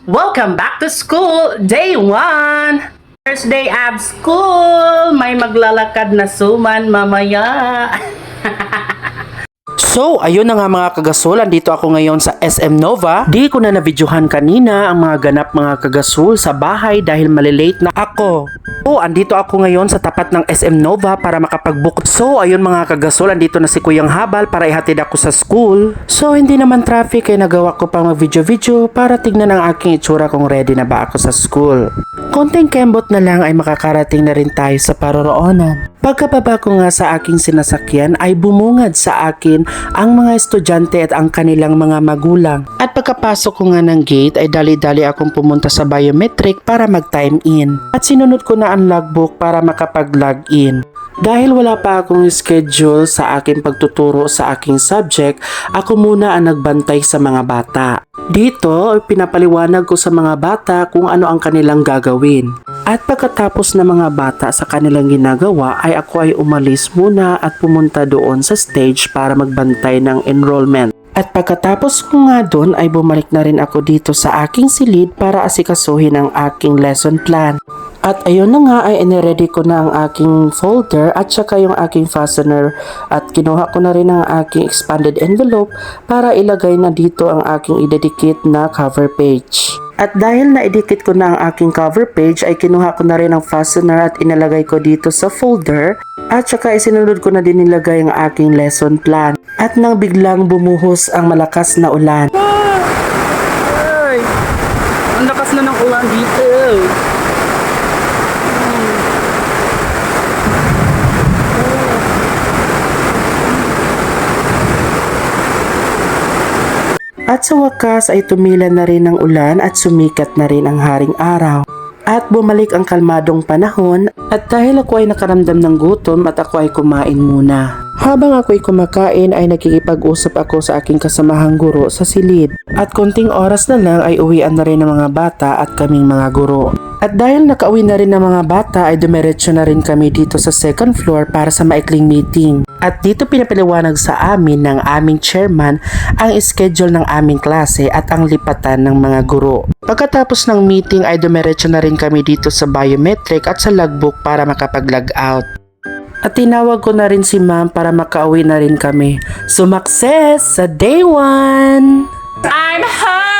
Welcome back to school, day 1! First day of school! May maglalakad na suman mamaya. So, ayun na nga mga kagasol, andito ako ngayon sa SM Nova. Di ko na na-videohan kanina ang mga ganap mga kagasol sa bahay dahil malilate na ako. So, andito ako ngayon sa tapat ng SM Nova para makapag-book. So, ayun mga kagasol, andito na si Kuyang Habal para ihatid ako sa school. So, hindi naman traffic kaya nagawa ko pang mag-video-video para tignan ang aking itsura kung ready na ba ako sa school. Konting kembot na lang ay makakarating na rin tayo sa paroroonan. Pagkababa ko nga sa aking sinasakyan ay bumungad sa akin ang mga estudyante at ang kanilang mga magulang. At pagkapasok ko nga ng gate ay dali-dali akong pumunta sa biometric para mag-time in. At sinunod ko na ang logbook para makapag-log in. Dahil wala pa akong schedule sa aking pagtuturo sa aking subject, ako muna ang nagbantay sa mga bata. Dito, pinapaliwanag ko sa mga bata kung ano ang kanilang gagawin. At pagkatapos ng mga bata sa kanilang ginagawa ay ako ay umalis muna at pumunta doon sa stage para magbantay ng enrollment. At pagkatapos ko nga doon ay bumalik na rin ako dito sa aking silid para asikasuhin ang aking lesson plan. At ayun na nga ay iniready ko na ang aking folder at saka yung aking fastener at kinuha ko na rin ang aking expanded envelope para ilagay na dito ang aking idedicate na cover page. At dahil na-edit ko na ang aking cover page ay kinuha ko na rin ang fastener at inalagay ko dito sa folder at saka isinunod ko na din nilagay ang aking lesson plan. At nang biglang bumuhos ang malakas na ulan. Ay! Ang lakas na ng ulan dito. At sa wakas ay tumila na rin ang ulan at sumikat na rin ang haring araw. At bumalik ang kalmadong panahon at dahil ako ay nakaramdam ng gutom at ako ay kumain muna. Habang ako ay kumakain ay nakikipag-usap ako sa aking kasamahang guro sa silid. At konting oras na lang ay uwian na rin ng mga bata at kaming mga guro. At dahil nakauwi na rin ng mga bata ay dumiretso na rin kami dito sa second floor para sa maikling meeting. At dito pinapaliwanag sa amin ng aming chairman ang schedule ng aming klase at ang lipatan ng mga guro. Pagkatapos ng meeting ay dumiretso na rin kami dito sa biometric at sa logbook para makapag-log out. At tinawag ko na rin si ma'am para makauwi na rin kami. Sumakses sa day 1! I'm home!